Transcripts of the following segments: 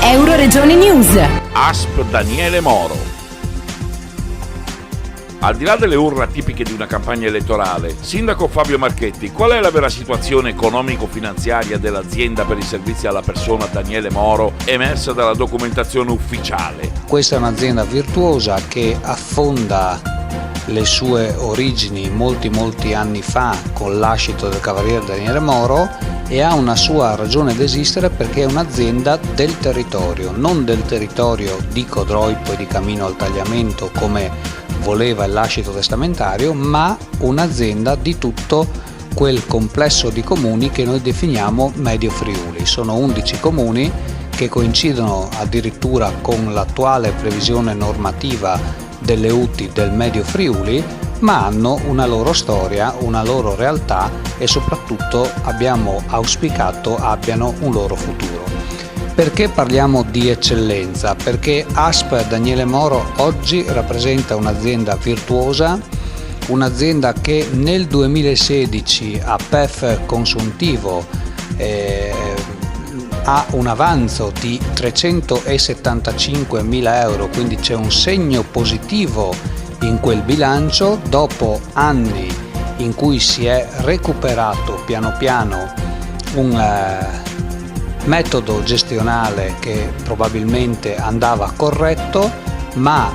Euroregione News. ASP Daniele Moro. Al di là delle urla tipiche di una campagna elettorale, Sindaco Fabio Marchetti, qual è la vera situazione economico-finanziaria dell'azienda per i servizi alla persona Daniele Moro emersa dalla documentazione ufficiale? Questa è un'azienda virtuosa che affonda le sue origini molti anni fa con l'ascito del cavaliere Daniele Moro e ha una sua ragione d'esistere perché è un'azienda del territorio, non del territorio di Codroipo e di Camino al Tagliamento come voleva il lascito testamentario, ma un'azienda di tutto quel complesso di comuni che noi definiamo Medio Friuli. Sono 11 comuni che coincidono addirittura con l'attuale previsione normativa delle UTI del Medio Friuli, ma hanno una loro storia, una loro realtà e soprattutto abbiamo auspicato abbiano un loro futuro. Perché parliamo di eccellenza? Perché ASP Daniele Moro oggi rappresenta un'azienda virtuosa, un'azienda che nel 2016 a PEF consuntivo ha un avanzo di 375.000 euro, quindi c'è un segno positivo in quel bilancio dopo anni in cui si è recuperato piano piano un metodo gestionale che probabilmente andava corretto, ma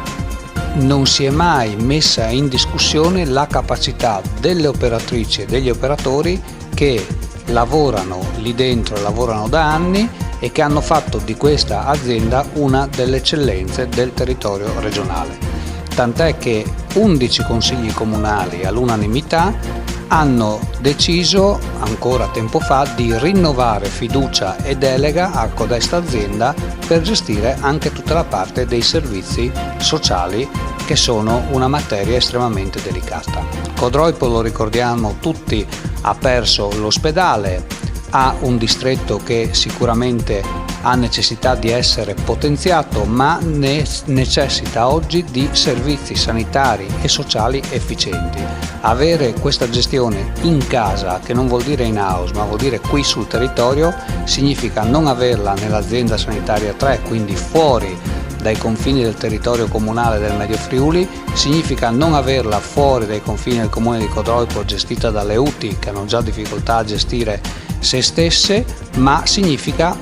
non si è mai messa in discussione la capacità delle operatrici e degli operatori che lavorano lì dentro, lavorano da anni e che hanno fatto di questa azienda una delle eccellenze del territorio regionale. Tant'è che 11 consigli comunali all'unanimità hanno deciso ancora tempo fa di rinnovare fiducia e delega a codesta azienda per gestire anche tutta la parte dei servizi sociali che sono una materia estremamente delicata. Codroipo, lo ricordiamo tutti, ha perso l'ospedale, ha un distretto che sicuramente ha necessità di essere potenziato, ma necessita oggi di servizi sanitari e sociali efficienti. Avere questa gestione in casa, che non vuol dire in house, ma vuol dire qui sul territorio, significa non averla nell'azienda sanitaria 3, quindi fuori dai confini del territorio comunale del Medio Friuli, significa non averla fuori dai confini del comune di Codroipo gestita dalle UTI che hanno già difficoltà a gestire se stesse, ma significa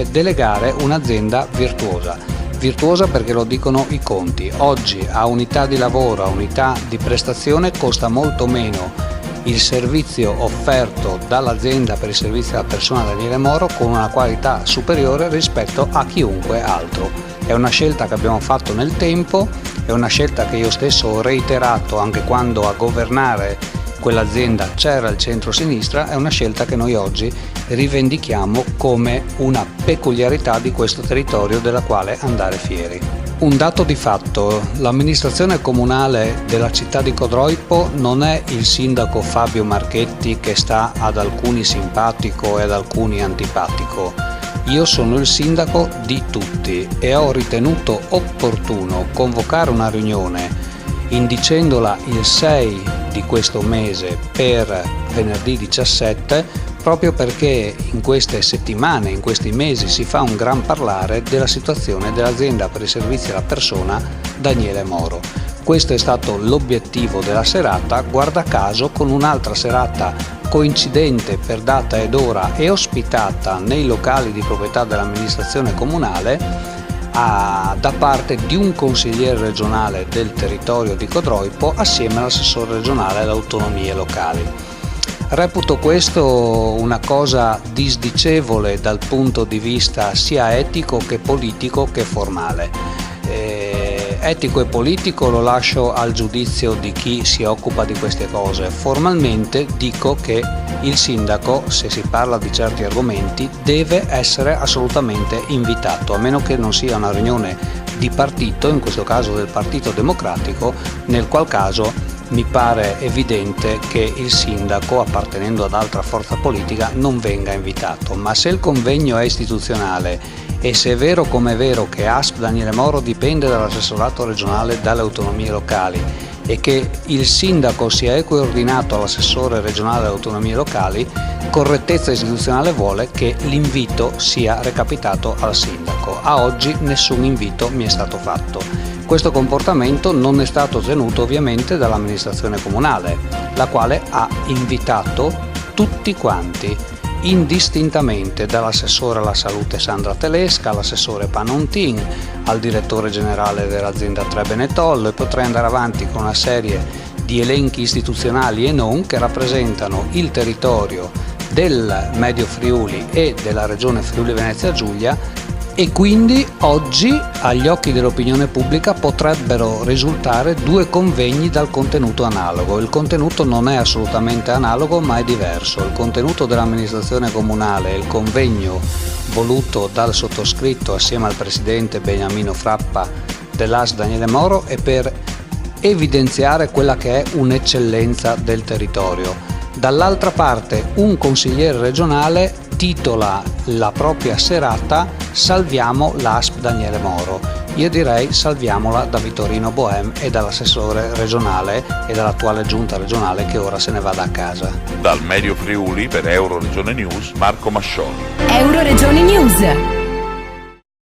delegare un'azienda virtuosa. Virtuosa perché lo dicono i conti. Oggi a unità di lavoro, a unità di prestazione costa molto meno il servizio offerto dall'azienda per i servizi alla persona Daniele Moro con una qualità superiore rispetto a chiunque altro. È una scelta che abbiamo fatto nel tempo, è una scelta che io stesso ho reiterato anche quando a governare quell'azienda c'era il centro-sinistra, è una scelta che noi oggi rivendichiamo come una peculiarità di questo territorio della quale andare fieri. Un dato di fatto: l'amministrazione comunale della città di Codroipo non è il sindaco Fabio Marchetti che sta ad alcuni simpatico e ad alcuni antipatico. Io sono il sindaco di tutti e ho ritenuto opportuno convocare una riunione indicendola il 6 di questo mese per venerdì 17, proprio perché in queste settimane, in questi mesi si fa un gran parlare della situazione dell'azienda per i servizi alla persona Daniele Moro. Questo è stato l'obiettivo della serata, guarda caso con un'altra serata coincidente per data ed ora e ospitata nei locali di proprietà dell'amministrazione comunale da parte di un consigliere regionale del territorio di Codroipo assieme all'assessore regionale alle autonomie locali. Reputo questo una cosa disdicevole dal punto di vista sia etico che politico che formale. Etico e politico lo lascio al giudizio di chi si occupa di queste cose. Formalmente dico che il sindaco, se si parla di certi argomenti, deve essere assolutamente invitato, a meno che non sia una riunione di partito, in questo caso del Partito Democratico, nel qual caso mi pare evidente che il sindaco, appartenendo ad altra forza politica, non venga invitato. Ma se il convegno è istituzionale e se è vero come è vero che ASP Daniele Moro dipende dall'assessorato regionale, dalle autonomie locali, e che il sindaco sia coordinato all'assessore regionale alle autonomie locali, correttezza istituzionale vuole che l'invito sia recapitato al sindaco. A oggi nessun invito mi è stato fatto. Questo comportamento non è stato tenuto ovviamente dall'amministrazione comunale, la quale ha invitato tutti quanti, indistintamente, dall'assessore alla salute Sandra Telesca, all'assessore Panontin, al direttore generale dell'azienda Tre Benetollo, e potrei andare avanti con una serie di elenchi istituzionali e non che rappresentano il territorio del Medio Friuli e della regione Friuli Venezia Giulia, e quindi oggi agli occhi dell'opinione pubblica potrebbero risultare due convegni dal contenuto analogo. Il contenuto non è assolutamente analogo, ma è diverso. Il contenuto dell'amministrazione comunale, il convegno voluto dal sottoscritto assieme al presidente Beniamino Frappa dell'AS Daniele Moro, è per evidenziare quella che è un'eccellenza del territorio. Dall'altra parte un consigliere regionale titola la propria serata "Salviamo l'ASP Daniele Moro". Io direi salviamola da Vittorino Boem e dall'assessore regionale e dall'attuale giunta regionale che ora se ne vada a casa. Dal Medio Friuli per Euroregione News, Marco Mascioni. Euroregione News.